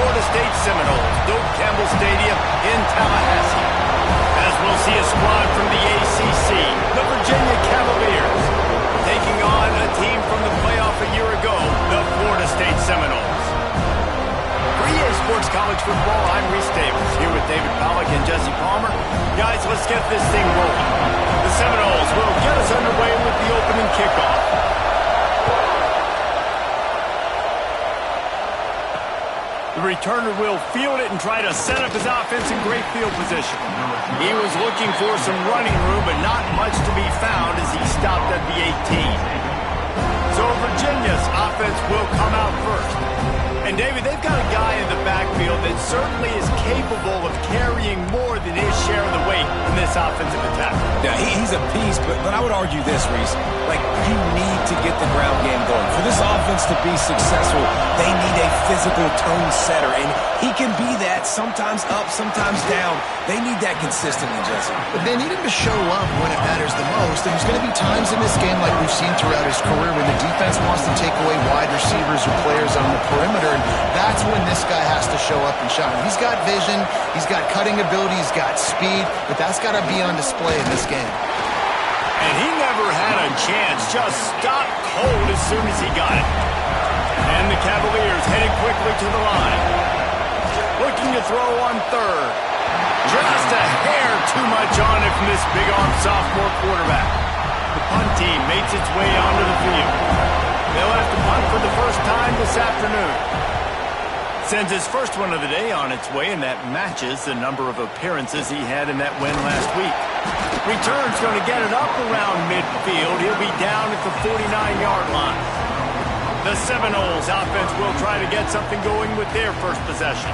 Florida State Seminoles, Doak Campbell Stadium in Tallahassee. As we'll see a squad from the ACC, the Virginia Cavaliers, taking on a team from the playoff a year ago, the Florida State Seminoles. For EA Sports College Football, I'm Reese Davis, here with David Pollack and Jesse Palmer. Guys, let's get this thing rolling. The Seminoles will get us underway with the opening kickoff. The returner will field it and try to set up his offense in great field position. He was looking for some running room, but not much to be found as he stopped at the 18. So Virginia's offense will come out first. And, David, they've got a guy in the backfield that certainly is capable of carrying more than his share of the weight in this offensive attack. Yeah, he's a piece, but I would argue this, Reese. Like, you need to get the ground game going. For this offense to be successful, they need a physical tone setter, and he can be that, sometimes up, sometimes down. They need that consistently, Jesse. But they need him to show up when it matters the most, and there's going to be times in this game like we've seen throughout his career when the defense wants to take away wide receivers or players on the perimeter, and that's when this guy has to show up and shine. He's got vision, he's got cutting ability, he's got speed, but that's got to be on display in this game. And he never had a chance, just stopped cold as soon as he got it. And the Cavaliers headed quickly to the line. Looking to throw on third. Just a hair too much on it from this big-arm sophomore quarterback. The punt team makes its way onto the field. They'll have to punt for the first time this afternoon. Sends his first one of the day on its way, and that matches the number of appearances he had in that win last week. Return's going to get it up around midfield. He'll be down at the 49-yard line. The Seminoles offense will try to get something going with their first possession.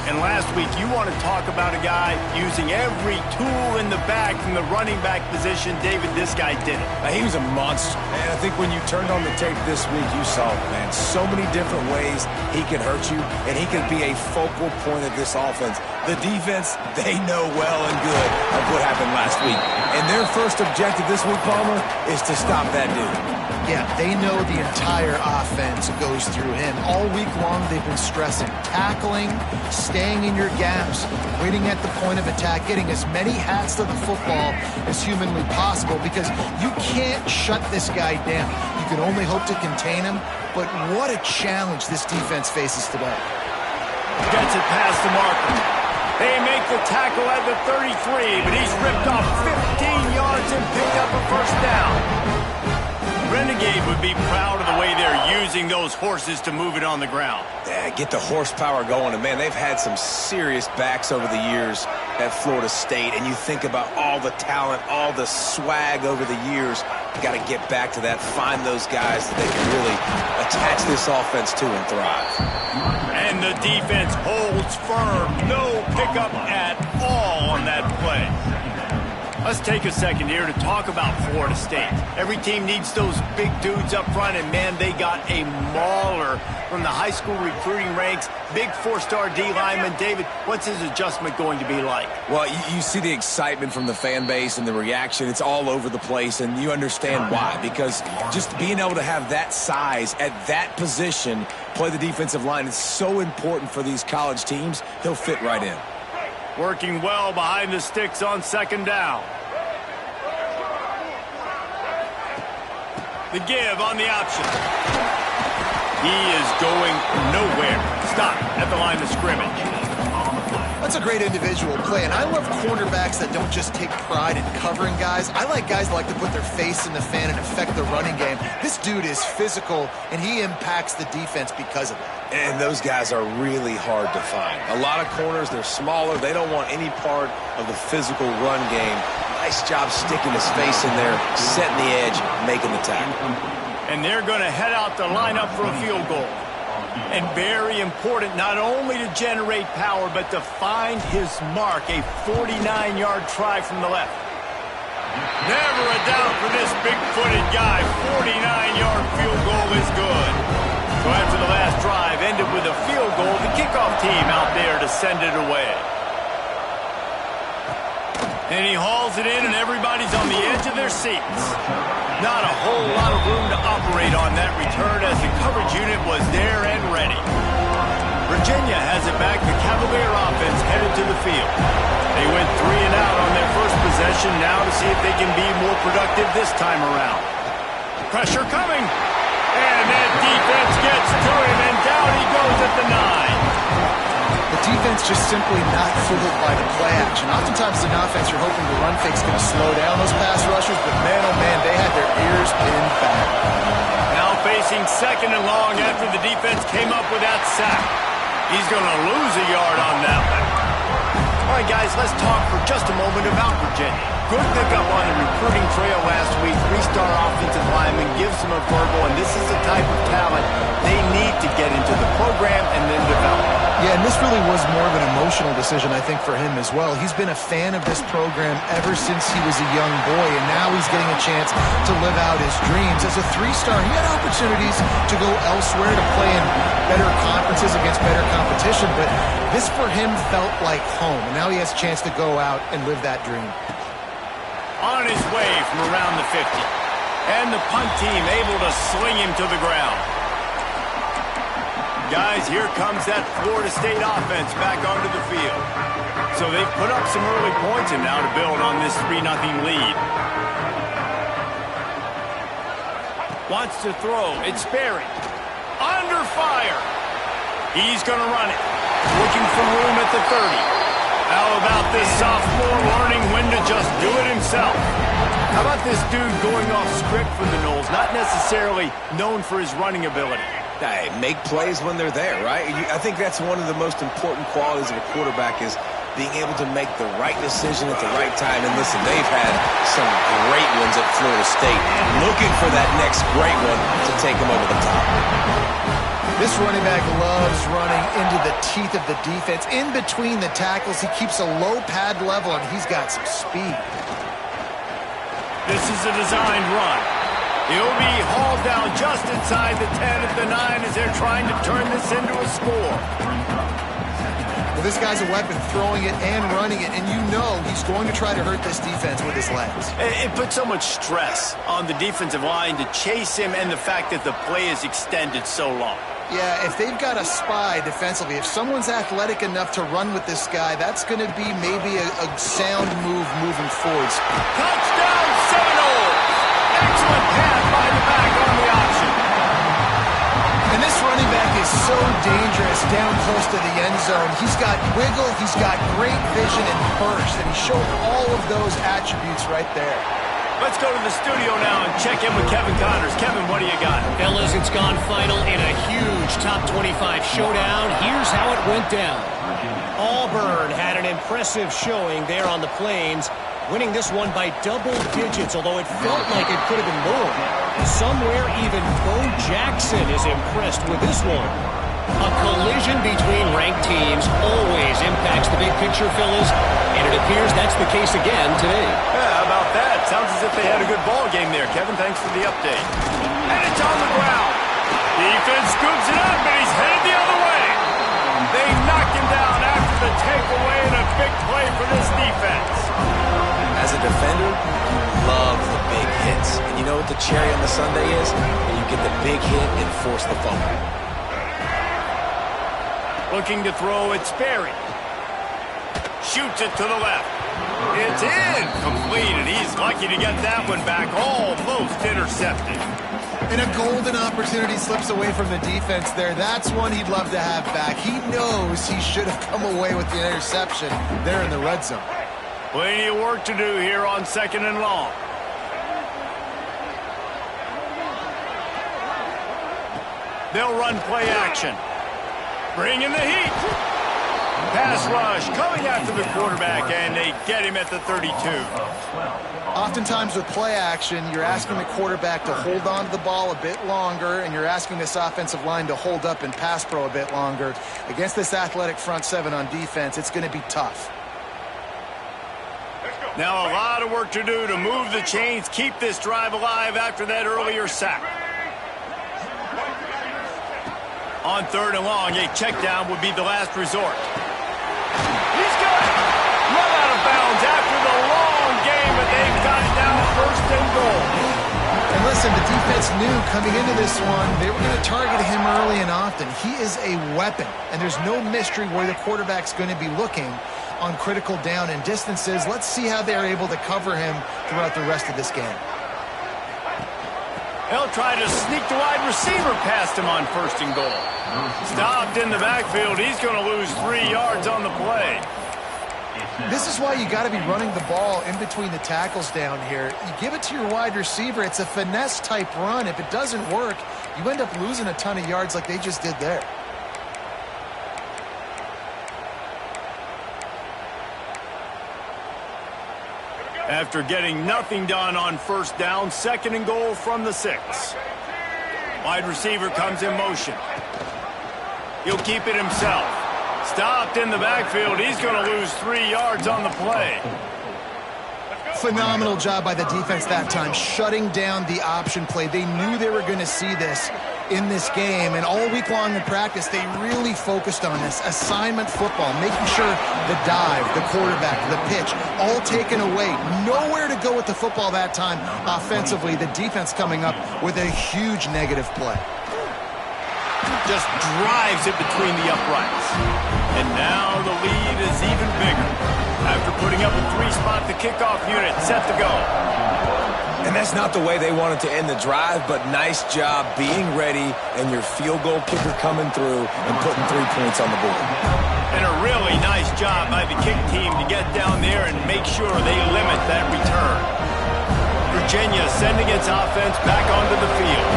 And last week, you want to talk about a guy using every tool in the bag from the running back position. David, this guy did it. He was a monster. And I think when you turned on the tape this week, you saw, man, so many different ways he can hurt you, and he can be a focal point of this offense. The defense, they know well and good of what happened last week. And their first objective this week, Palmer, is to stop that dude. Yeah, they know the entire offense goes through him. All week long, they've been stressing tackling, staying in your gaps, waiting at the point of attack, getting as many hats to the football as humanly possible, because you can't shut this guy down. You can only hope to contain him, but what a challenge this defense faces today. Gets it past the marker. They make the tackle at the 33, but he's ripped off 15 yards and picked up a first down. Renegade would be proud of the way they're using those horses to move it on the ground. Yeah, get the horsepower going. And, man, they've had some serious backs over the years at Florida State. And you think about all the talent, all the swag over the years. You got to get back to that, find those guys that they can really attach this offense to and thrive. And the defense holds firm. No pickup at all on that play. Let's take a second here to talk about Florida State. Every team needs those big dudes up front, and, man, they got a mauler from the high school recruiting ranks. Big four-star D lineman. David, what's his adjustment going to be like? Well, you see the excitement from the fan base and the reaction. It's all over the place, and you understand why. Because just being able to have that size at that position, play the defensive line, is so important for these college teams. He'll fit right in. Working well behind the sticks on second down. The give on the option. He is going nowhere. Stop at the line of scrimmage. That's a great individual play, and I love cornerbacks that don't just take pride in covering guys. I like guys that like to put their face in the fan and affect the running game. This dude is physical, and he impacts the defense because of that. And those guys are really hard to find. A lot of corners, they're smaller. They don't want any part of the physical run game. Nice job sticking his face in there, setting the edge, making the tackle. And they're going to head out the lineup for a field goal. And very important not only to generate power, but to find his mark, a 49-yard try from the left. Never a doubt for this big-footed guy. 49-yard field goal is good. So after the last drive ended with a field goal, the kickoff team out there to send it away. And he hauls it in, and everybody's on the edge of their seats. Not a whole lot of room to operate on that return as the coverage unit was there and ready. Virginia has it back. The Cavalier offense headed to the field. They went 3 and out on their first possession. Now to see if they can be more productive this time around. Pressure coming. And that defense gets to him, and down he goes at the 9. The defense just simply not fooled by the play action. Oftentimes in offense, you're hoping the run fake's going to slow down those pass rushers, but man, oh man, they had their ears pinned back. Now facing 2nd and long after the defense came up with that sack. He's going to lose a yard on that one. All right, guys, let's talk for just a moment about Virginia. Good pickup on the recruiting trail last week. 3-star offensive lineman gives them a verbal, and this is the type of talent they need to get into the program and then develop. Yeah, and this really was more of an emotional decision, I think, for him as well. He's been a fan of this program ever since he was a young boy, and now he's getting a chance to live out his dreams. As a 3-star, he had opportunities to go elsewhere, to play in better conferences against better competition, but this for him felt like home, and now he has a chance to go out and live that dream. On his way from around the 50. And the punt team able to sling him to the ground. Guys, here comes that Florida State offense back onto the field. So they've put up some early points and now to build on this 3-0 lead. Wants to throw. It's Sperry. Under fire. He's going to run it. Looking for room at the 30. How about this sophomore learning when to just do it himself? How about this dude going off script for the Noles, not necessarily known for his running ability? Hey, make plays when they're there, right? I think that's one of the most important qualities of a quarterback is being able to make the right decision at the right time. And listen, they've had some great ones at Florida State. Looking for that next great one to take them over the top. This running back loves running into the teeth of the defense. In between the tackles, he keeps a low pad level, and he's got some speed. This is a designed run. He'll be hauled down just inside the 10 at the 9 as they're trying to turn this into a score. Well, this guy's a weapon, throwing it and running it, and you know he's going to try to hurt this defense with his legs. It puts so much stress on the defensive line to chase him and the fact that the play is extended so long. Yeah, if they've got a spy defensively, if someone's athletic enough to run with this guy, that's going to be maybe a sound move moving forwards. Touchdown, Seminoles! Excellent pass by the back on the option. And this running back is so dangerous down close to the end zone. He's got wiggle, he's got great vision and burst, and he showed all of those attributes right there. Let's go to the studio now and check in with Kevin Connors. Kevin, what do you got? Fellas, it's gone final in a huge top 25 showdown. Here's how it went down. Auburn had an impressive showing there on the Plains, winning this one by double digits, although it felt like it could have been more. Somewhere even Bo Jackson is impressed with this one. A collision between ranked teams always impacts the big picture, fellas, and it appears that's the case again today. Yeah, how about that? Sounds as if they had a good ball game there, Kevin. Thanks for the update. And it's on the ground. Defense scoops it up, and he's headed the other way. They knock him down after the takeaway, and a big play for this defense. As a defender, you love the big hits. And you know what the cherry on the sundae is? When you get the big hit and force the fumble. Looking to throw, it's Sperry. Shoots it to the left. It's in. Completed. He's lucky to get that one back. Almost intercepted. And a golden opportunity slips away from the defense there. That's one he'd love to have back. He knows he should have come away with the interception there in the red zone. Plenty of work to do here on 2nd and long. They'll run play action. Bring in the heat. Pass rush coming after the quarterback, and they get him at the 32. Oftentimes with play action, you're asking the quarterback to hold on to the ball a bit longer, and you're asking this offensive line to hold up and pass pro a bit longer. Against this athletic front seven on defense, it's going to be tough. Now a lot of work to do to move the chains, keep this drive alive after that earlier sack. On 3rd and long, a check down would be the last resort. He's got it! Run out of bounds after the long game, but they've got it now 1st and goal. And listen, the defense defense knew coming into this one, they were going to target him early and often. He is a weapon, and there's no mystery where the quarterback's going to be looking on critical down and distances. Let's see how they're able to cover him throughout the rest of this game. He'll try to sneak the wide receiver past him on 1st and goal. Stopped in the backfield. He's going to lose 3 yards on the play. This is why you got to be running the ball in between the tackles down here. You give it to your wide receiver. It's a finesse-type run. If it doesn't work, you end up losing a ton of yards like they just did there. After getting nothing done on 1st down, 2nd and goal from the 6. Wide receiver comes in motion. He'll keep it himself. Stopped in the backfield. He's going to lose 3 yards on the play. Phenomenal job by the defense that time, shutting down the option play. They knew they were going to see this in this game, and all week long in practice, they really focused on this. Assignment football, making sure the dive, the quarterback, the pitch, all taken away. Nowhere to go with the football that time offensively. The defense coming up with a huge negative play. Just drives it between the uprights. And now the lead is even bigger. After putting up a 3-spot, the kickoff unit set to go. And that's not the way they wanted to end the drive, but nice job being ready and your field goal kicker coming through and putting 3 points on the board. And a really nice job by the kick team to get down there and make sure they limit that return. Virginia sending its offense back onto the field.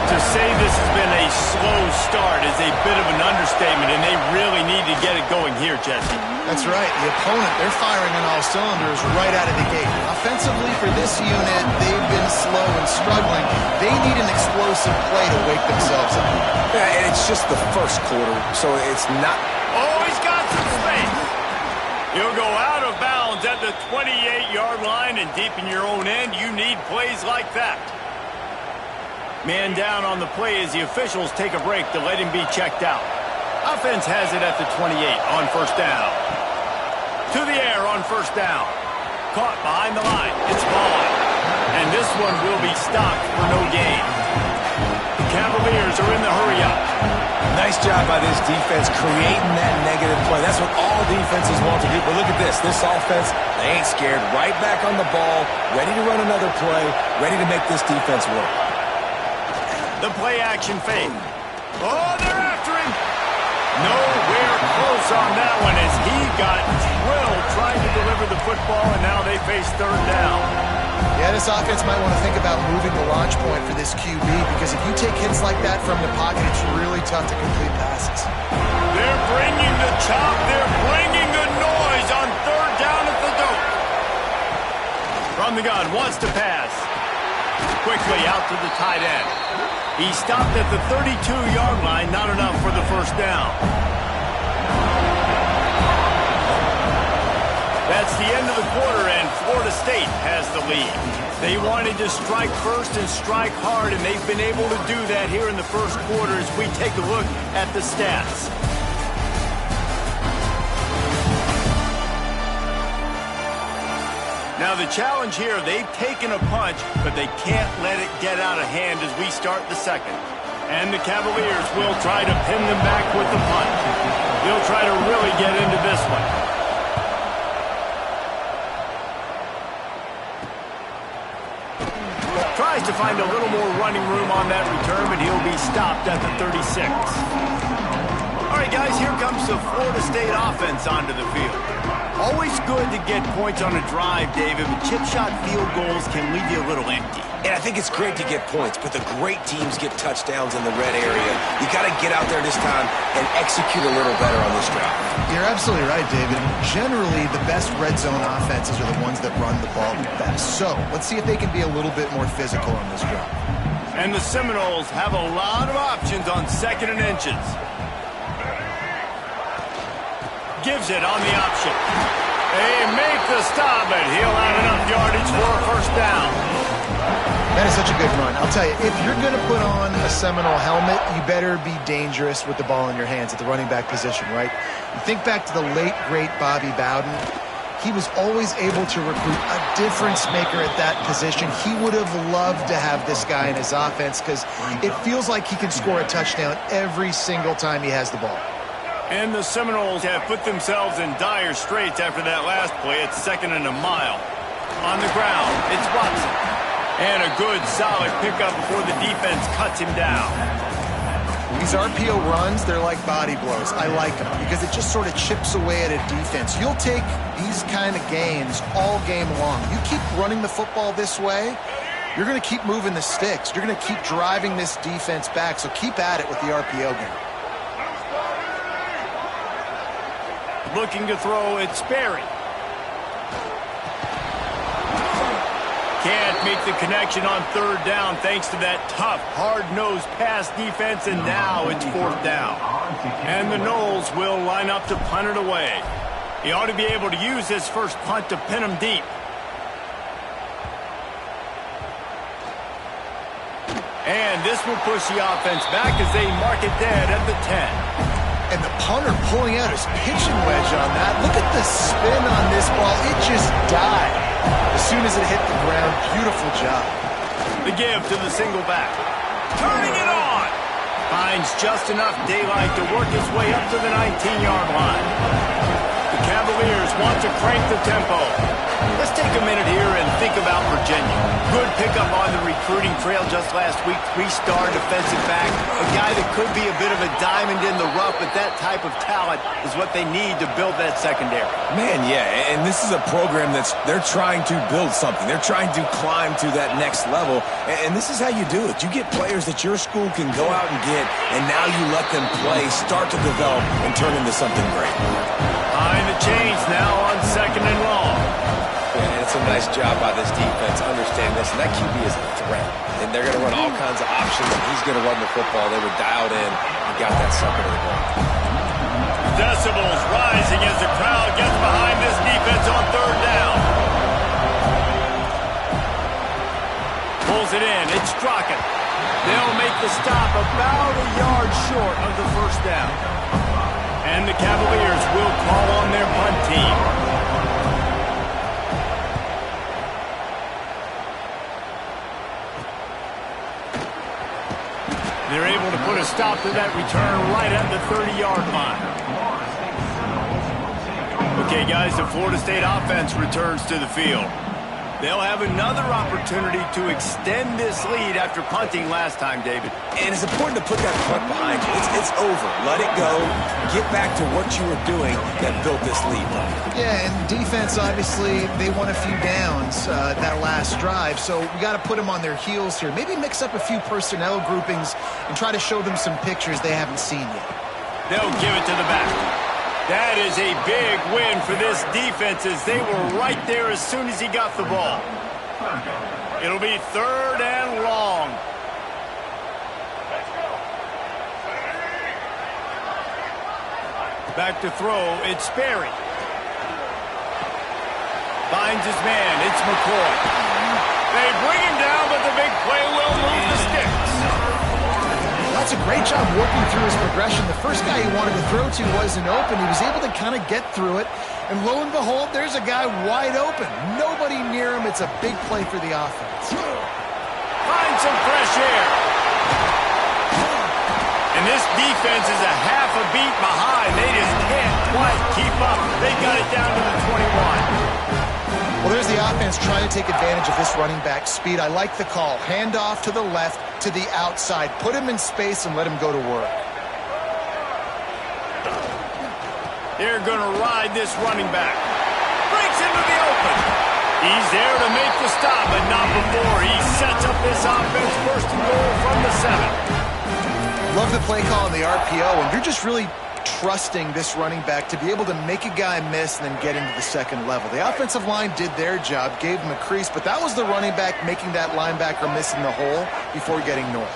To say this has been a slow start is a bit of an understatement, and they really need to get it going here, Jesse. That's right. The opponent, they're firing on all cylinders right out of the gate. Offensively for this unit, they've been slow and struggling. They need an explosive play to wake themselves up. Yeah, and it's just the 1st quarter, so it's not... Oh, he's got some space. He'll go out of bounds at the 28-yard line, and deep in your own end, you need plays like that. Man down on the play as the officials take a break to let him be checked out. Offense has it at the 28 on 1st down. To the air on 1st down. Caught behind the line. It's ball. And this one will be stopped for no gain. The Cavaliers are in the hurry-up. Nice job by this defense creating that negative play. That's what all defenses want to do. But look at this. This offense, they ain't scared. Right back on the ball, ready to run another play, ready to make this defense work. The play-action fake. Oh, they're after him. Nowhere close on that one as he got drilled trying to deliver the football, and now they face 3rd down. Yeah, this offense might want to think about moving the launch point for this QB, because if you take hits like that from the pocket, it's really tough to complete passes. They're bringing the chop. They're bringing the noise on 3rd down at the dope. From the gun, wants to pass. Quickly out to the tight end. He stopped at the 32-yard line, not enough for the 1st down. That's the end of the quarter, and Florida State has the lead. They wanted to strike first and strike hard, and they've been able to do that here in the 1st quarter as we take a look at the stats. Now the challenge here, they've taken a punch, but they can't let it get out of hand as we start the 2nd. And the Cavaliers will try to pin them back with the punch. They'll try to really get into this one. Tries to find a little more running room on that return, but he'll be stopped at the 36. All right, guys, here comes the Florida State offense onto the field. Always good to get points on a drive, David, but chip shot field goals can leave you a little empty. And I think it's great to get points, but the great teams get touchdowns in the red area. You got to get out there this time and execute a little better on this drive. You're absolutely right, David. Generally, the best red zone offenses are the ones that run the ball the best. So let's see if they can be a little bit more physical on this drive. And the Seminoles have a lot of options on 2nd and inches. Gives it on the option. They make the stop, and he'll have enough yardage for a 1st down. That is such a good run. I'll tell you, if you're going to put on a Seminole helmet, you better be dangerous with the ball in your hands at the running back position, right? You think back to the late, great Bobby Bowden. he was always able to recruit a difference maker at that position. He would have loved to have this guy in his offense because it feels like he can score a touchdown every single time he has the ball. And the Seminoles have put themselves in dire straits after that last play. It's 2nd and a mile. On the ground, it's Watson. And a good, solid pickup before the defense cuts him down. These RPO runs, they're like body blows. I like them because it just sort of chips away at a defense. You'll take these kind of gains all game long. You keep running the football this way, you're going to keep moving the sticks. You're going to keep driving this defense back, so keep at it with the RPO game. Looking to throw, it's Sperry. Can't make the connection on 3rd down thanks to that tough, hard-nosed pass defense, and now it's 4th down. And the Noles will line up to punt it away. He ought to be able to use his first punt to pin him deep. And this will push the offense back as they mark it dead at the 10. And the punter pulling out his pitching wedge on that. Look at the spin on this ball. It just died as soon as it hit the ground. Beautiful job. The give to the single back. Turning it on. Finds just enough daylight to work his way up to the 19-yard line. The Cavaliers want to crank the tempo. Let's take a minute here and think about Virginia. Good pickup on the recruiting trail just last week. 3-star defensive back. A guy that could be a bit of a diamond in the rough, but that type of talent is what they need to build that secondary. Man, yeah, and this is a program they're trying to build something. They're trying to climb to that next level, and this is how you do it. You get players that your school can go out and get, and now you let them play, start to develop, and turn into something great. Behind the chains now on 2nd and long. And it's a nice job by this defense understanding this, and that QB is a threat. And they're going to run all kinds of options, and he's going to run the football. They were dialed in and got that sucker to the ball. Decibels rising as the crowd gets behind this defense on 3rd down. Pulls it in. It's Strachan. They'll make the stop about a yard short of the 1st down. And the Cavaliers will call on their punt team. They're able to put a stop to that return right at the 30-yard line. Okay, guys, the Florida State offense returns to the field. They'll have another opportunity to extend this lead after punting last time, David. And it's important to put that punt behind you. It's over. Let it go. Get back to what you were doing that built this lead. Yeah, and defense, obviously, they won a few downs that last drive, so we got to put them on their heels here. Maybe mix up a few personnel groupings and try to show them some pictures they haven't seen yet. They'll give it to the back. That is a big win for this defense as they were right there as soon as he got the ball. It'll be 3rd and long. Back to throw, it's Sperry. Finds his man, it's McCoy. They bring him down, but the big play will move the sticks. That's a great job working through his progression. The first guy he wanted to throw to wasn't open. He was able to kind of get through it. And lo and behold, there's a guy wide open. Nobody near him. It's a big play for the offense. Find some fresh air. And this defense is a half a beat behind. They just can't quite keep up. They got it down to the 21. Well, there's the offense trying to take advantage of this running back speed. I like the call. Hand off to the left, to the outside. Put him in space and let him go to work. They're going to ride this running back. Breaks into the open. He's there to make the stop, but not before. He sets up this offense 1st and goal from the 7. Love the play call on the RPO, and you're just really trusting this running back to be able to make a guy miss and then get into the 2nd level. The offensive line did their job, gave him a crease, but that was the running back making that linebacker miss in the hole before getting north.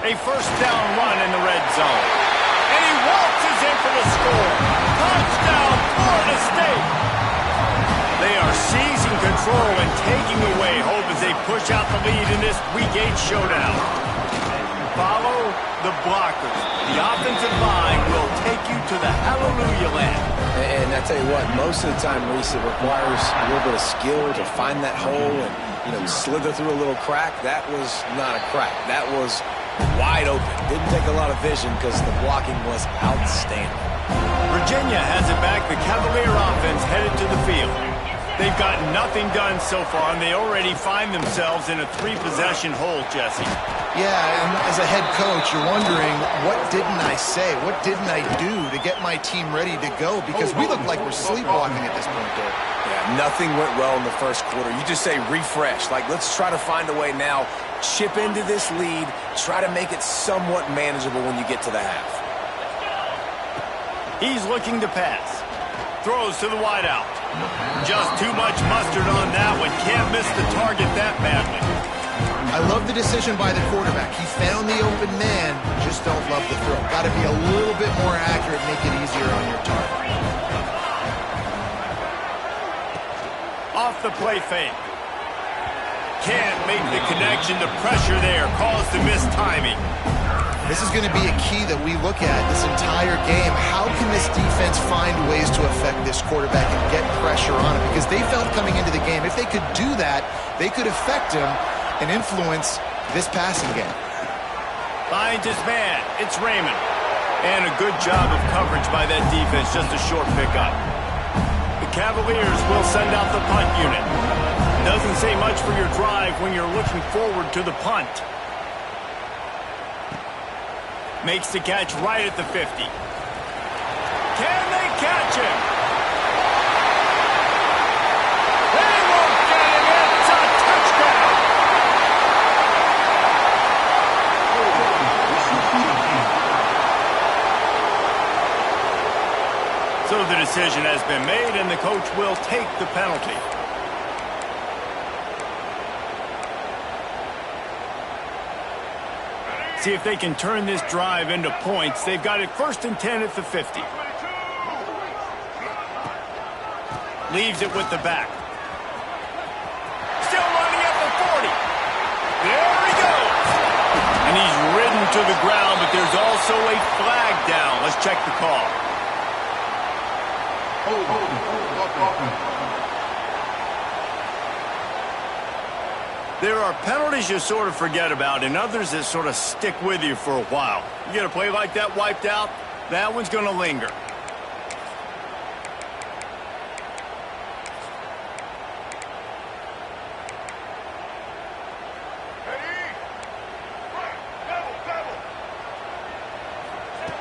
A 1st down run in the red zone. And he waltzes in for the score. Touchdown, Florida State. They are seizing control and taking away hope as they push out the lead in this Week 8 showdown. Follow the blockers. The offensive line will take you to the hallelujah land. And I tell you what, most of the time, Reese, it requires a little bit of skill to find that hole and, slither through a little crack. That was not a crack. That was wide open. Didn't take a lot of vision because the blocking was outstanding. Virginia has it back. The Cavalier offense headed to the field. They've got nothing done so far, and they already find themselves in a 3-possession hole, Jesse. Yeah, and as a head coach, you're wondering, what didn't I say? What didn't I do to get my team ready to go? Because we look like we're sleepwalking at this point, though. Yeah, nothing went well in the first quarter. You just say refresh. Like, let's try to find a way now, chip into this lead, try to make it somewhat manageable when you get to the half. He's looking to pass. Throws to the wideout. Just too much mustard on that one. Can't miss the target that badly. I love the decision by the quarterback. He found the open man, just don't love the throw. Got to be a little bit more accurate, make it easier on your target. Off the play fake. Can't make the connection. The pressure there caused the missed timing. This is going to be a key that we look at this entire game. How can this defense find ways to affect this quarterback and get pressure on him? Because they felt coming into the game, if they could do that, they could affect him and influence this passing game. Finds his man. It's Raymond. And a good job of coverage by that defense. Just a short pickup. The Cavaliers will send out the punt unit. Doesn't say much for your drive when you're looking forward to the punt. Makes the catch right at the 50. Can they catch him? They won't get him. It's a touchdown. So the decision has been made, and the coach will take the penalty. See if they can turn this drive into points. They've got it 1st and 10 at the 50. Leaves it with the back. Still running at the 40. There he goes. And he's ridden to the ground, but there's also a flag down. Let's check the call. There are penalties you sort of forget about and others that sort of stick with you for a while. You get a play like that wiped out, that one's going to linger.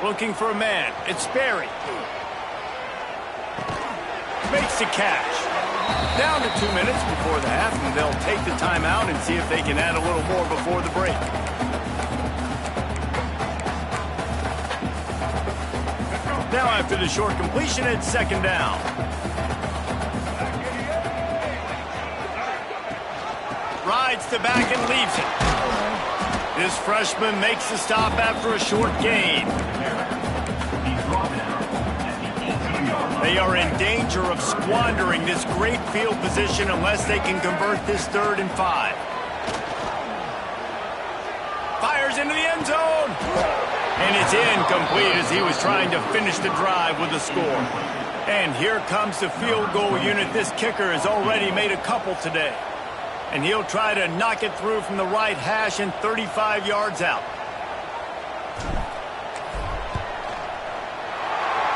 Looking for a man. It's Sperry. Makes the catch. Down to 2 minutes before the half, and they'll take the timeout and see if they can add a little more before the break. Now after the short completion, it's 2nd down. Rides the back and leaves it. This freshman makes the stop after a short gain. They are in danger of squandering this great field position unless they can convert this 3rd and 5. Fires into the end zone. And it's incomplete as he was trying to finish the drive with a score. And here comes the field goal unit. This kicker has already made a couple today. And he'll try to knock it through from the right hash and 35 yards out.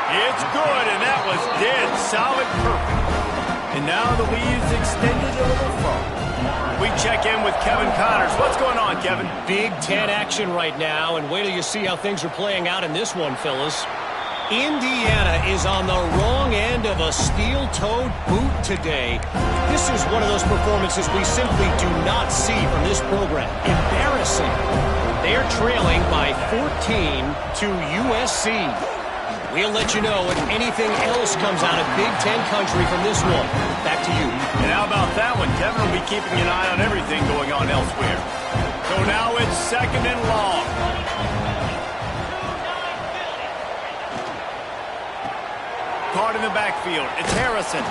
It's good, and that was dead solid perfect. And now the lead is extended a little further. We check in with Kevin Connors. What's going on, Kevin? Big Ten action right now, and wait till you see how things are playing out in this one, fellas. Indiana is on the wrong end of a steel-toed boot today. This is one of those performances we simply do not see from this program. Embarrassing. They're trailing by 14 to USC. We'll let you know if anything else comes out of Big Ten country from this one. Back to you. And how about that one? Kevin will be keeping an eye on everything going on elsewhere. So now it's 2nd and long. Caught in the backfield. It's Harrison.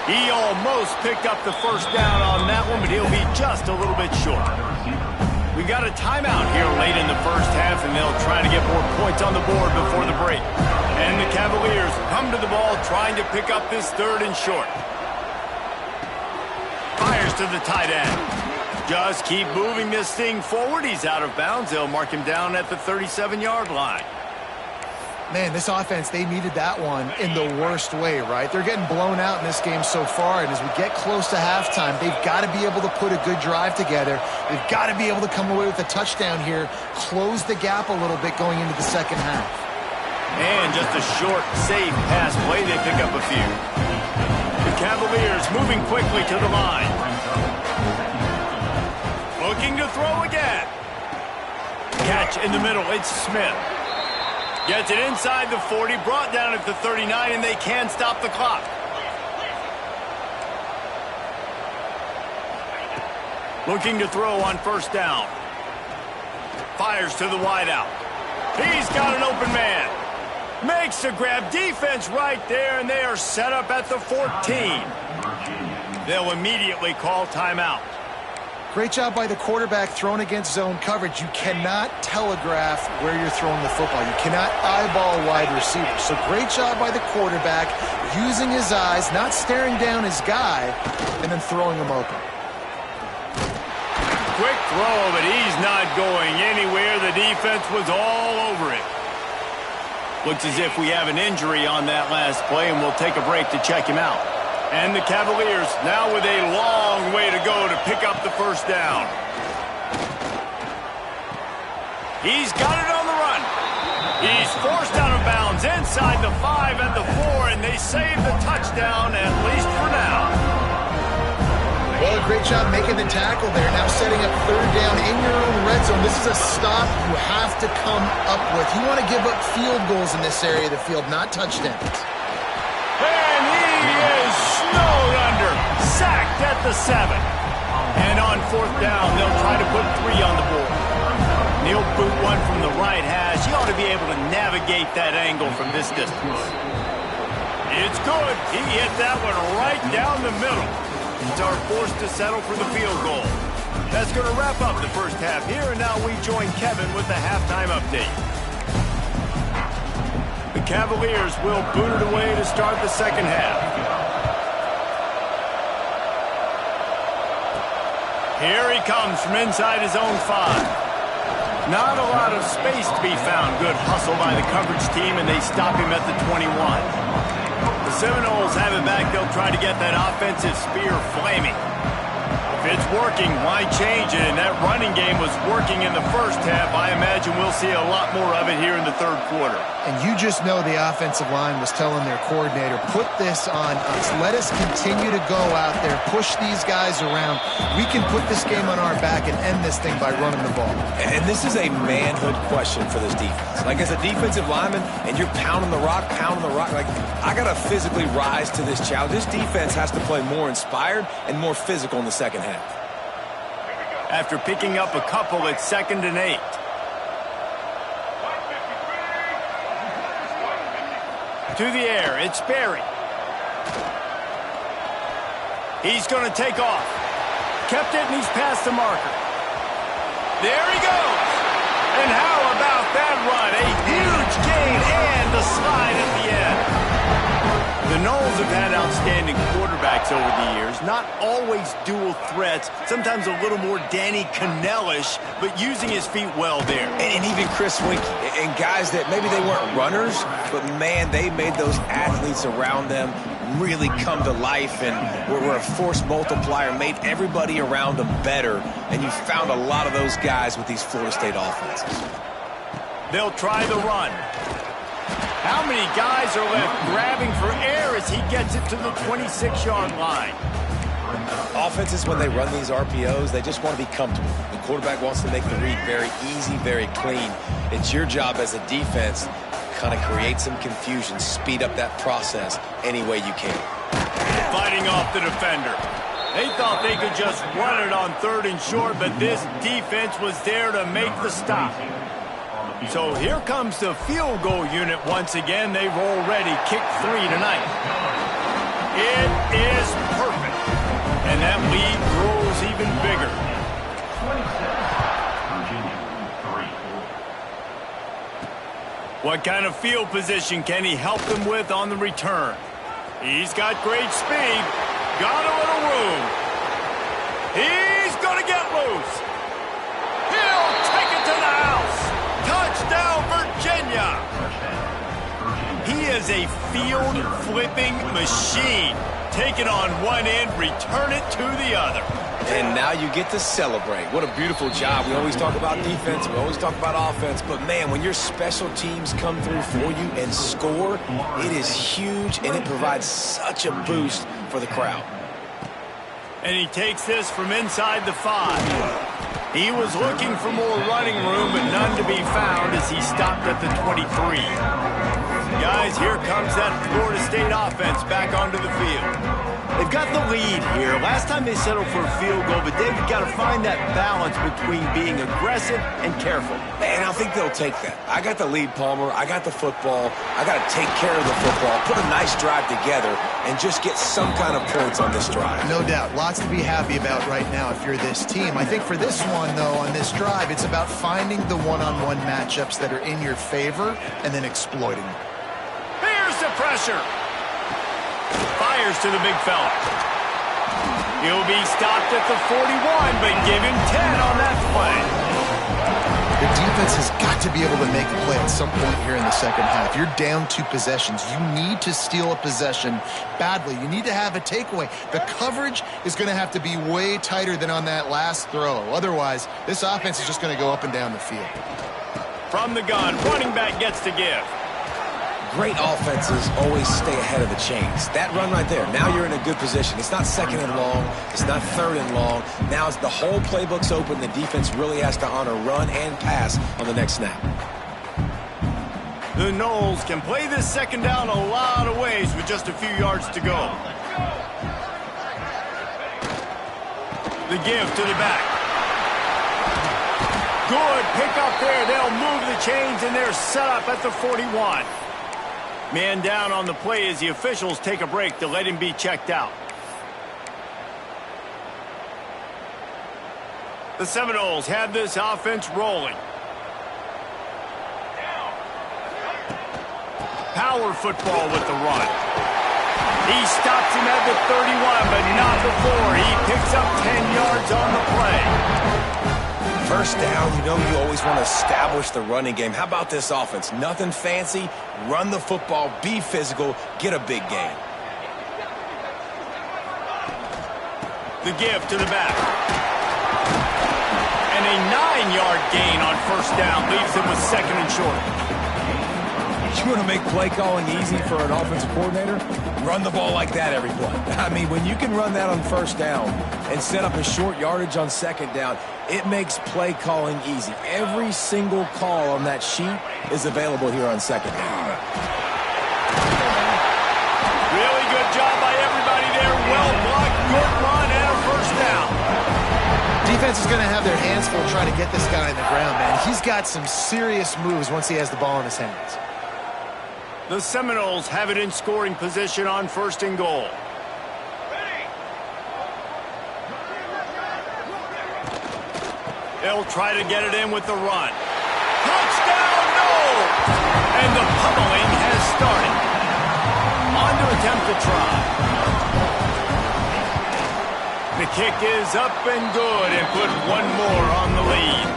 He almost picked up the 1st down on that one, but he'll be just a little bit short. We got a timeout here late in the first half, and they'll try to get more points on the board before the break. And the Cavaliers come to the ball trying to pick up this 3rd and short. Fires to the tight end. Just keep moving this thing forward. He's out of bounds. They'll mark him down at the 37-yard line. Man, this offense, they needed that one in the worst way, right? They're getting blown out in this game so far, and as we get close to halftime, they've got to be able to put a good drive together. They've got to be able to come away with a touchdown here, close the gap a little bit going into the second half. And just a short, safe pass play. They pick up a few. The Cavaliers moving quickly to the line. Looking to throw again. Catch in the middle. It's Smith. Gets it inside the 40, brought down at the 39, and they can stop the clock. Looking to throw on 1st down. Fires to the wideout. He's got an open man. Makes the grab. Defense right there, and they are set up at the 14. They'll immediately call timeout. Great job by the quarterback throwing against zone coverage. You cannot telegraph where you're throwing the football. You cannot eyeball wide receivers. So great job by the quarterback using his eyes, not staring down his guy, and then throwing him open. Quick throw, but he's not going anywhere. The defense was all over it. Looks as if we have an injury on that last play, and we'll take a break to check him out. And the Cavaliers now with a long way to go to pick up the 1st down. He's got it on the run. He's forced out of bounds inside the 5 and the 4, and they save the touchdown, at least for now. Well, great job making the tackle there. Now setting up 3rd down in your own red zone. This is a stop you have to come up with. You want to give up field goals in this area of the field, not touchdowns. And he is snowed under, sacked at the 7. And on 4th down, they'll try to put 3 on the board. He'll boot one from the right hash. He ought to be able to navigate that angle from this distance. It's good. He hit that one right down the middle. It's our forced to settle for the field goal. That's going to wrap up the first half here, and now we join Kevin with the halftime update. The Cavaliers will boot it away to start the second half. Here he comes from inside his own 5. Not a lot of space to be found. Good hustle by the coverage team, and they stop him at the 21. The Seminoles have it back. They'll try to get that offensive spear flaming. If it's working, why change it? And that running game was working in the first half. I imagine we'll see a lot more of it here in the 3rd quarter. And you just know the offensive line was telling their coordinator, put this on us. Let us continue to go out there, push these guys around. We can put this game on our back and end this thing by running the ball. And this is a manhood question for this defense. Like, as a defensive lineman, and you're pounding the rock, like, I got to physically rise to this challenge. This defense has to play more inspired and more physical in the second half. After picking up a couple, it's 2nd and 8. To the air, it's Berry. He's going to take off. Kept it, and he's past the marker. There he goes. And how about that run? A huge gain and the slide at the end. The Noles have had outstanding quarterbacks over the years. Not always dual threats. Sometimes a little more Danny Cannell-ish, but using his feet well there. And even Chris Winkie, and guys that maybe they weren't runners, but man, they made those athletes around them really come to life and were a force multiplier, made everybody around them better. And you found a lot of those guys with these Florida State offenses. They'll try the run. How many guys are left grabbing for air as he gets it to the 26-yard line? Offenses, when they run these RPOs, they just want to be comfortable. The quarterback wants to make the read very easy, very clean. It's your job as a defense to kind of create some confusion, speed up that process any way you can. Fighting off the defender. They thought they could just run it on 3rd and short, but this defense was there to make the stop. So here comes the field goal unit once again. They've already kicked 3 tonight. It is perfect. And that lead grows even bigger. What kind of field position can he help them with on the return? He's got great speed. Got a little room. He's going to get loose. He'll take it to the house. Touchdown, Virginia. He is a field-flipping machine. Take it on one end, return it to the other. And now you get to celebrate. What a beautiful job. We always talk about defense. We always talk about offense. But, man, when your special teams come through for you and score, it is huge, and it provides such a boost for the crowd. And he takes this from inside the 5. He was looking for more running room, but none to be found as he stopped at the 23. Guys, here comes that Florida State offense back onto the field. They've got the lead here. Last time they settled for a field goal, but they've got to find that balance between being aggressive and careful. And I think they'll take that. I got the lead, Palmer. I got the football. I got to take care of the football, put a nice drive together, and just get some kind of points on this drive. No doubt. Lots to be happy about right now if you're this team. I think for this one, though, on this drive, it's about finding the one-on-one matchups that are in your favor and then exploiting them. Here's the pressure. Fires to the big fella. He'll be stopped at the 41, but give him 10 on that play. The defense has got to be able to make a play at some point here in the second half. You're down 2 possessions. You need to steal a possession badly. You need to have a takeaway. The coverage is going to have to be way tighter than on that last throw. Otherwise, this offense is just going to go up and down the field. From the gun, running back gets to give. Great offenses always stay ahead of the chains. That run right there, now you're in a good position. It's not second and long. It's not third and long. Now as the whole playbook's open, the defense really has to honor run and pass on the next snap. The Noles can play this second down a lot of ways with just a few yards to go. The give to the back. Good pick up there. They'll move the chains, and they're set up at the 41. Man down on the play as the officials take a break to let him be checked out. The Seminoles have this offense rolling. Power football with the run. He stops him at the 31, but not before. He picks up 10 yards on the play. First down, you know you always want to establish the running game. How about this offense? Nothing fancy. Run the football, be physical, get a big gain. The give to the back. And a 9-yard gain on first down leaves him with second and short. You want to make play calling easy for an offensive coordinator? Run the ball like that every play. I mean, when you can run that on first down and set up a short yardage on second down, it makes play calling easy. Every single call on that sheet is available here on second down. Really good job by everybody there. Well blocked, good run, and a first down. Defense is going to have their hands full trying to get this guy in the ground, man. He's got some serious moves once he has the ball in his hands. The Seminoles have it in scoring position on first and goal. They'll try to get it in with the run. Touchdown, no! And the pummeling has started. On to attempt to try. The kick is up and good and put one more on the lead.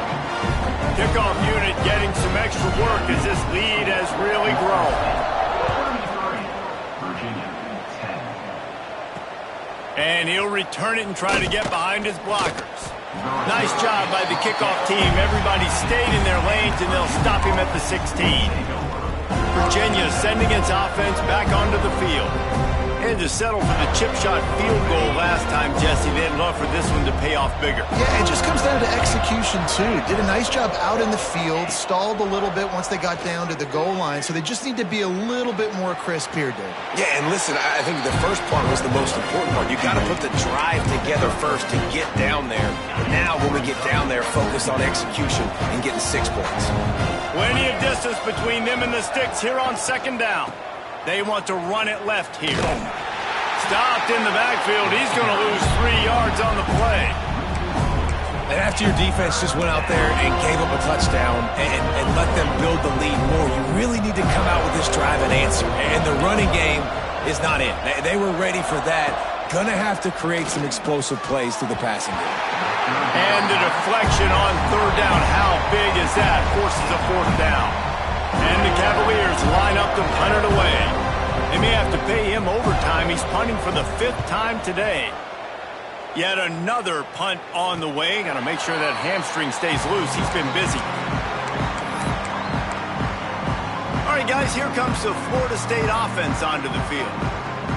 Kickoff unit getting some extra work as this lead has really grown. And he'll return it and try to get behind his blockers. Nice job by the kickoff team. Everybody stayed in their lanes, and they'll stop him at the 16. Virginia sending its offense back onto the field. And to settle for the chip shot field goal last time, Jesse, they'd love for this one to pay off bigger. Yeah, it just comes down to execution, too. Did a nice job out in the field, stalled a little bit once they got down to the goal line, so they just need to be a little bit more crisp here, Dave. Yeah, and listen, I think the first part was the most important part. You got to put the drive together first to get down there. But now, when we get down there, focus on execution and getting 6 points. Plenty of distance between them and the sticks here on second down. They want to run it left here. Stopped in the backfield. He's going to lose 3 yards on the play. And after your defense just went out there and gave up a touchdown and let them build the lead more, you really need to come out with this drive and answer. And the running game is not it. They were ready for that. Gonna have to create some explosive plays through the passing game. And the deflection on third down. How big is that? Forces a fourth down. And the Cavaliers line up to punt it away. They may have to pay him overtime. He's punting for the 5th time today. Yet another punt on the way. Got to make sure that hamstring stays loose. He's been busy. All right, guys, here comes the Florida State offense onto the field.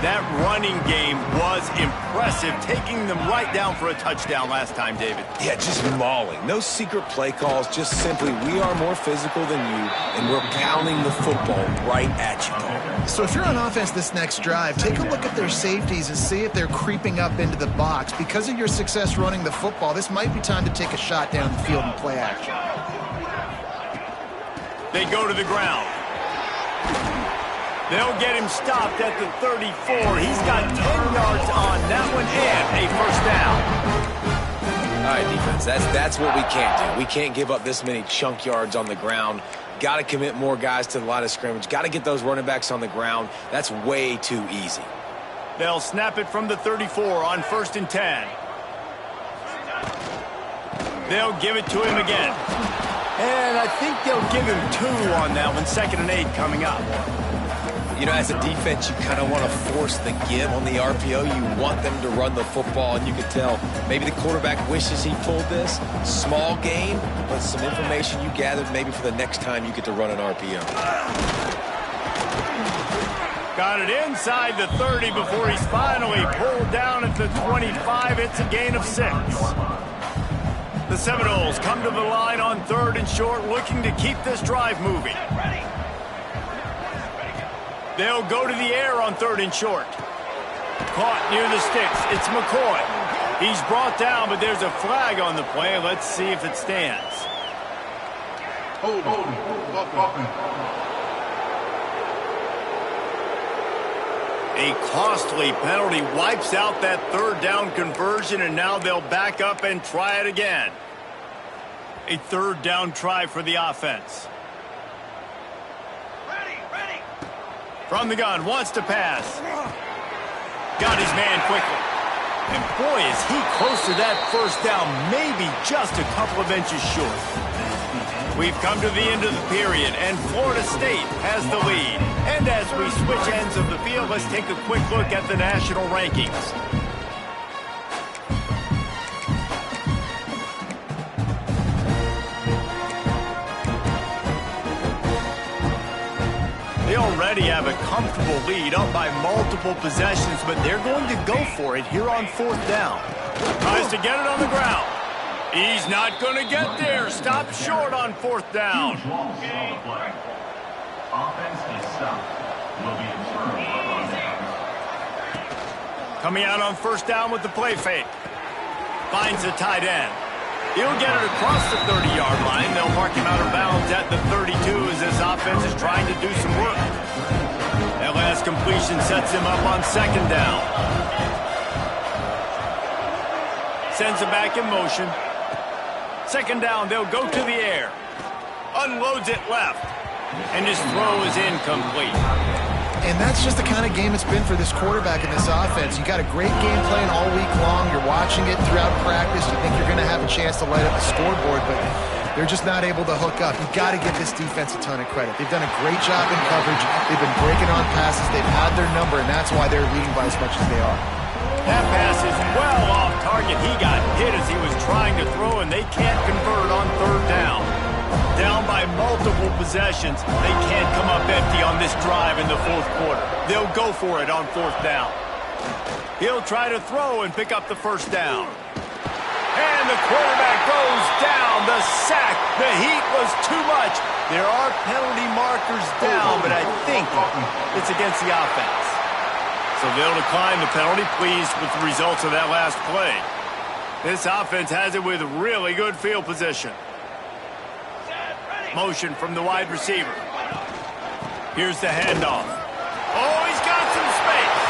That running game was impressive, taking them right down for a touchdown last time, David. Yeah, just mauling. No secret play calls, just simply we are more physical than you, and we're pounding the football right at you, Paul. So if you're on offense this next drive, take a look at their safeties and see if they're creeping up into the box. Because of your success running the football, this might be time to take a shot down the field and play action. They go to the ground. They'll get him stopped at the 34. He's got 10 yards on that one and a first down. All right, defense, that's what we can't do. We can't give up this many chunk yards on the ground. Got to commit more guys to the line of scrimmage. Got to get those running backs on the ground. That's way too easy. They'll snap it from the 34 on 1st and 10. They'll give it to him again. And I think they'll give him 2 on that one. 2nd and 8 coming up. You know, as a defense, you kind of want to force the give on the RPO. You want them to run the football, and you can tell maybe the quarterback wishes he pulled this. Small gain, but some information you gathered maybe for the next time you get to run an RPO. Got it inside the 30 before he's finally pulled down at the 25. It's a gain of 6. The Seminoles come to the line on 3rd and short, looking to keep this drive moving. They'll go to the air on 3rd and short. Caught near the sticks. It's McCoy. He's brought down, but there's a flag on the play. Let's see if it stands. A costly penalty wipes out that 3rd down conversion, and now they'll back up and try it again. A 3rd down try for the offense. From the gun, wants to pass. Got his man quickly. And boy, is he close to that first down, maybe just a couple of inches short. We've come to the end of the period, and Florida State has the lead. And as we switch ends of the field, let's take a quick look at the national rankings. They already have a comfortable lead, up by multiple possessions, but they're going to go for it here on 4th down. Tries to get it on the ground. He's not going to get there. Stopped short on 4th down. Coming out on 1st down with the play fake. Finds the tight end. He'll get it across the 30-yard line. They'll mark him out of bounds at the 32 as this offense is trying to do some work. That last completion sets him up on 2nd down. Sends it back in motion. 2nd down, they'll go to the air. Unloads it left. And his throw is incomplete. And that's just the kind of game it's been for this quarterback in this offense. You got a great game plan all week long. You're watching it throughout practice. You think you're going to have a chance to light up the scoreboard, but they're just not able to hook up. You got to give this defense a ton of credit. They've done a great job in coverage. They've been breaking on passes. They've had their number, and that's why they're leading by as much as they are. That pass is well off target. He got hit as he was trying to throw, and they can't convert on 3rd down. Down by multiple possessions. They can't come up empty on this drive in the 4th quarter. They'll go for it on 4th down. He'll try to throw and pick up the 1st down. And the quarterback goes down. The sack. The heat was too much. There are penalty markers down, but I think it's against the offense. So they'll decline the penalty, pleased with the results of that last play. This offense has it with really good field position. Motion from the wide receiver. Here's the handoff. Oh, he's got some space.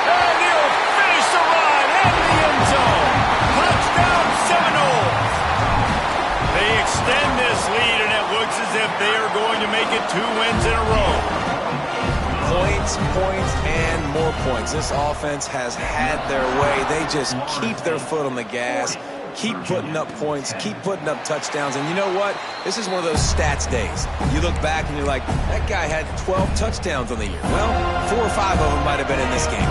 And he'll finish the run in the end zone. Touchdown Seminoles. they are going to make it 2 wins in a row. Points, points, and more points. This offense has had their way. They just keep their foot on the gas, keep putting up points, keep putting up touchdowns. And you know what? This is one of those stats days. You look back and you're like, that guy had 12 touchdowns on the year. Well, 4 or 5 of them might have been in this game.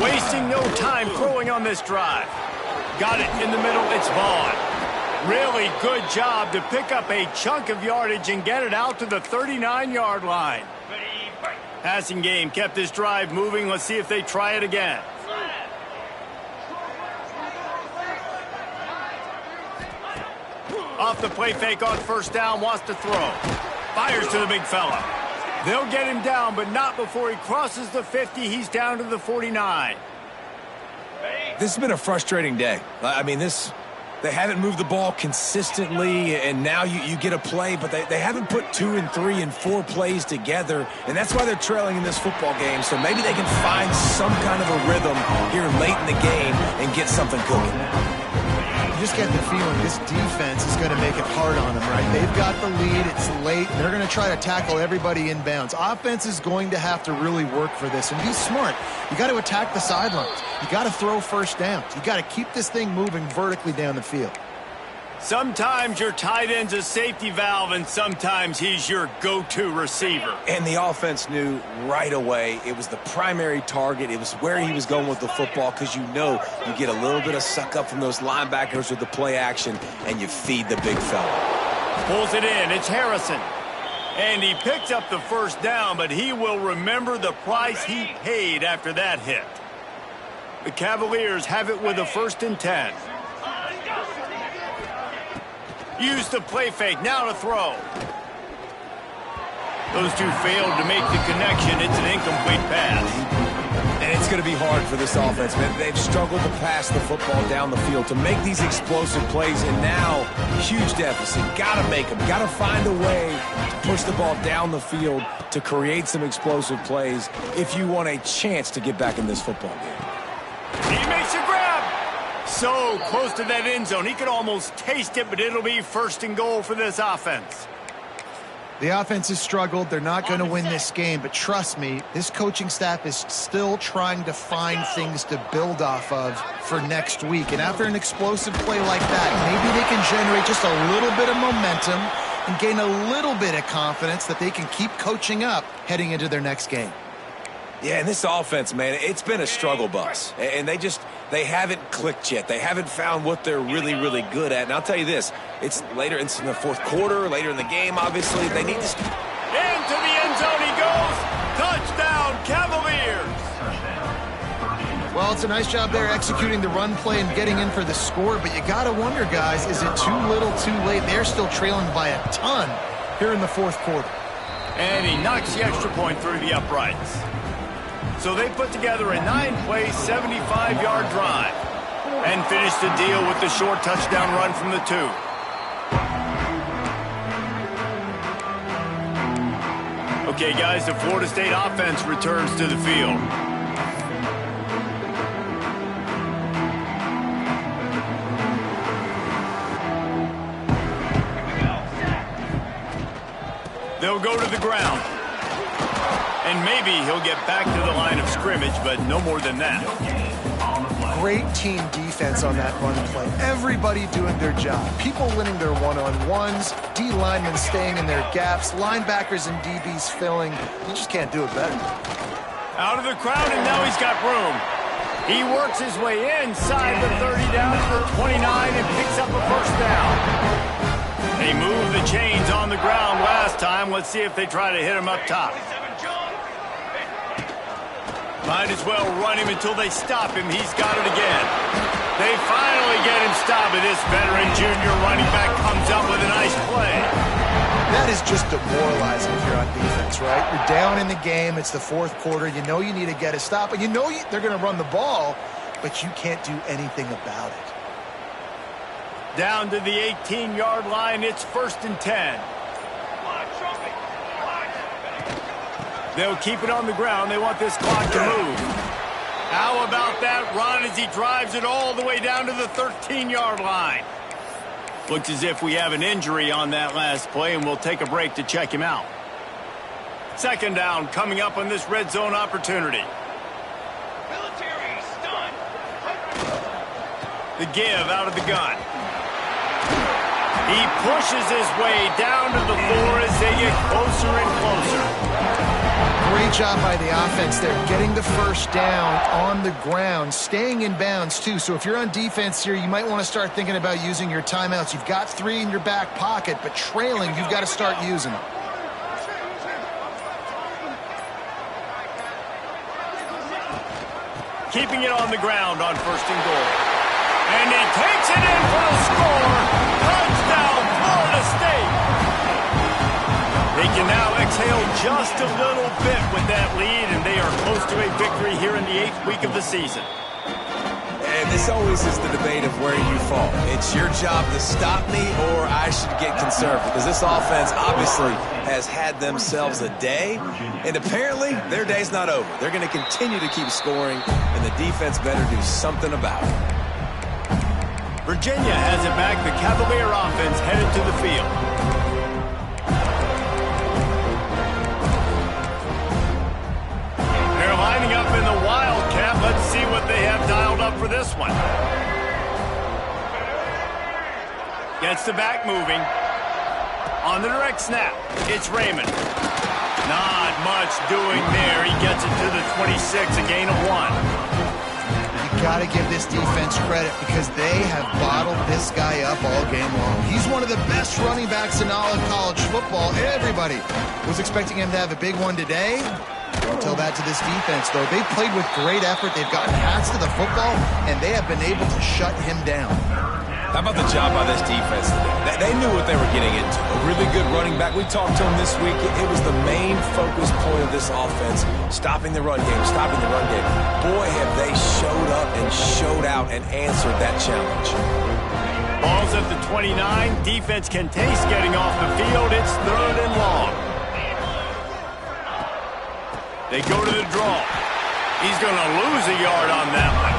Wasting no time throwing on this drive. Got it in the middle. It's Vaughn. Really good job to pick up a chunk of yardage and get it out to the 39-yard line. Passing game kept this drive moving. Let's see if they try it again. Off the play fake on first down, wants to throw. Fires to the big fella. They'll get him down, but not before he crosses the 50. He's down to the 49. This has been a frustrating day. I mean, they haven't moved the ball consistently, and now you get a play, but they haven't put 2 and 3 and 4 plays together, and that's why they're trailing in this football game. So maybe they can find some kind of a rhythm here late in the game and get something cooking. You just get the feeling this defense is going to make it hard on them, right? They've got the lead. It's late. And they're going to try to tackle everybody inbounds. Offense is going to have to really work for this and be smart. You got to attack the sidelines. You got to throw first downs. You got to keep this thing moving vertically down the field. Sometimes your tight end's a safety valve, and sometimes he's your go-to receiver. And the offense knew right away it was the primary target. It was where he was going with the football, because you know you get a little bit of suck up from those linebackers with the play action, and you feed the big fella. Pulls it in. It's Harrison. And he picks up the first down, but he will remember the price he paid after that hit. The Cavaliers have it with a 1st and 10. Use the play fake, now to throw. Those two failed to make the connection. It's an incomplete pass. And it's going to be hard for this offense, man. They've struggled to pass the football down the field, to make these explosive plays, and now, huge deficit. Got to make them. Got to find a way to push the ball down the field to create some explosive plays if you want a chance to get back in this football game. He makes a grab. So close to that end zone. He could almost taste it, but it'll be 1st and goal for this offense. The offense has struggled. They're not going to win this game, but trust me, this coaching staff is still trying to find things to build off of for next week. And after an explosive play like that, maybe they can generate just a little bit of momentum and gain a little bit of confidence that they can keep coaching up heading into their next game. Yeah, and this offense, man, it's been a struggle bus. And they haven't clicked yet. They haven't found what they're really, really good at. And I'll tell you this, it's later in the 4th quarter, later in the game, obviously. They need to... Into the end zone he goes. Touchdown, Cavaliers. Well, it's a nice job there executing the run play and getting in for the score. But you got to wonder, guys, is it too little, too late? They're still trailing by a ton here in the 4th quarter. And he knocks the extra point through the uprights. So they put together a 9-play, 75-yard drive and finished the deal with the short touchdown run from the 2. Okay, guys, the Florida State offense returns to the field. They'll go to the ground. And maybe he'll get back to the line of scrimmage, but no more than that. Great team defense on that run play. Everybody doing their job. People winning their one-on-ones, D linemen staying in their gaps, linebackers and DBs filling. You just can't do it better. Out of the crowd, and now he's got room. He works his way inside the 30 down to the 29 and picks up a first down. They moved the chains on the ground last time. Let's see if they try to hit him up top. Might as well run him until they stop him. He's got it again. They finally get him stopped, and this veteran junior running back comes up with a nice play. That is just demoralizing if you're on defense, right? You're down in the game. It's the 4th quarter. You know you need to get a stop, and you know they're going to run the ball, but you can't do anything about it. Down to the 18-yard line. It's 1st and 10. They'll keep it on the ground. They want this clock to move. How about that run as he drives it all the way down to the 13-yard line? Looks as if we have an injury on that last play, and we'll take a break to check him out. Second down coming up on this red zone opportunity. The give out of the gun. He pushes his way down to the floor as they get closer and closer. Great job by the offense there, getting the first down on the ground, staying in bounds too. So if you're on defense here, you might want to start thinking about using your timeouts. You've got 3 in your back pocket, but trailing, you've got to start using them. Keeping it on the ground on first and goal. And he takes it in for the score. Touchdown, Florida State. They can now exhale just a little bit with that lead, and they are close to a victory here in the 8th week of the season. And this always is the debate of where you fall. It's your job to stop me, or I should get conservative, because this offense obviously has had themselves a day, and apparently their day's not over. They're going to continue to keep scoring, and the defense better do something about it. Virginia has it back. The Cavalier offense headed to the field. They're lining up in the Wildcat. Let's see what they have dialed up for this one. Gets the back moving. On the direct snap, it's Raymond. Not much doing there. He gets it to the 26, a gain of 1. Got to give this defense credit because they have bottled this guy up all game long. He's one of the best running backs in all of college football. Everybody was expecting him to have a big one today. Don't tell that to this defense, though. They've played with great effort. They've gotten hats to the football, and they have been able to shut him down. How about the job by this defense today? They knew what they were getting into. A really good running back. We talked to him this week. It was the main focus point of this offense, stopping the run game, stopping the run game. Boy, have they showed up and showed out and answered that challenge. Ball's at the 29. Defense can taste getting off the field. It's 3rd and long. They go to the draw. He's going to lose a yard on that one.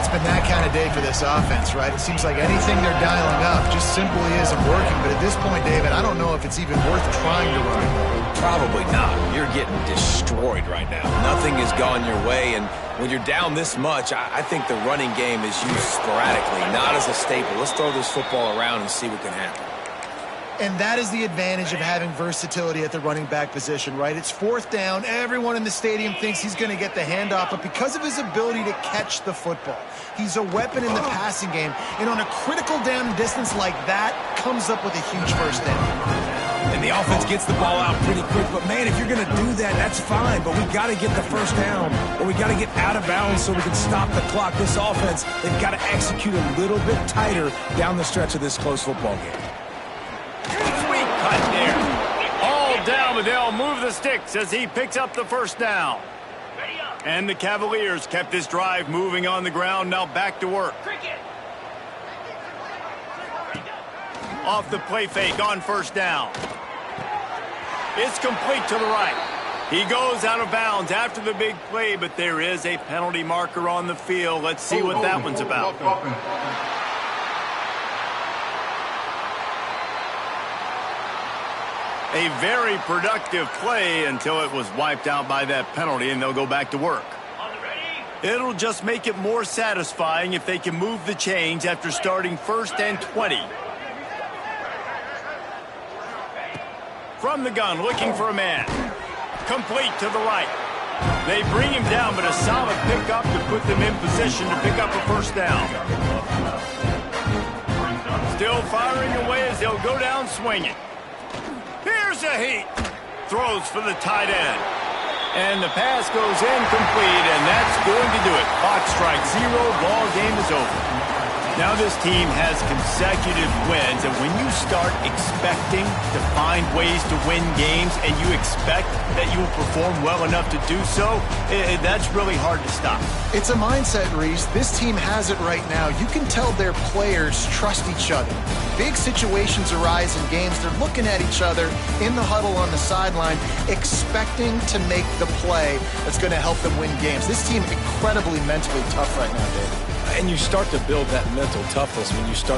It's been that kind of day for this offense, right? It seems like anything they're dialing up just simply isn't working. But at this point, David, I don't know if it's even worth trying to run. Probably not. You're getting destroyed right now. Nothing has gone your way, and when you're down this much, I think the running game is used sporadically, not as a staple. Let's throw this football around and see what can happen. And that is the advantage of having versatility at the running back position, right? It's 4th down. Everyone in the stadium thinks he's going to get the handoff, but because of his ability to catch the football, he's a weapon in the passing game. And on a critical down and distance like that, comes up with a huge first down. And the offense gets the ball out pretty quick. But, man, if you're going to do that, that's fine. But we got to get the first down, or we got to get out of bounds so we can stop the clock. This offense, they've got to execute a little bit tighter down the stretch of this close football game. Sweet cut there. All down, but they'll move the sticks as he picks up the first down. And the Cavaliers kept this drive moving on the ground. Now back to work. Off the play fake on first down. It's complete to the right. He goes out of bounds after the big play, but there is a penalty marker on the field. Let's see what that one's about. A very productive play until it was wiped out by that penalty, and they'll go back to work. It'll just make it more satisfying if they can move the chains after starting 1st and 20. From the gun, looking for a man. Complete to the right. They bring him down, but a solid pickup to put them in position to pick up a first down. Still firing away as they'll go down swinging. Here's a heat. Throws for the tight end. And the pass goes incomplete, and that's going to do it. Clock strikes 0. Ball game is over. Now this team has consecutive wins, and when you start expecting to find ways to win games and you expect that you will perform well enough to do so, that's really hard to stop. It's a mindset, Reese. This team has it right now. You can tell their players trust each other. Big situations arise in games. They're looking at each other in the huddle on the sideline, expecting to make the play that's going to help them win games. This team incredibly mentally tough right now, David. And you start to build that mental toughness when you start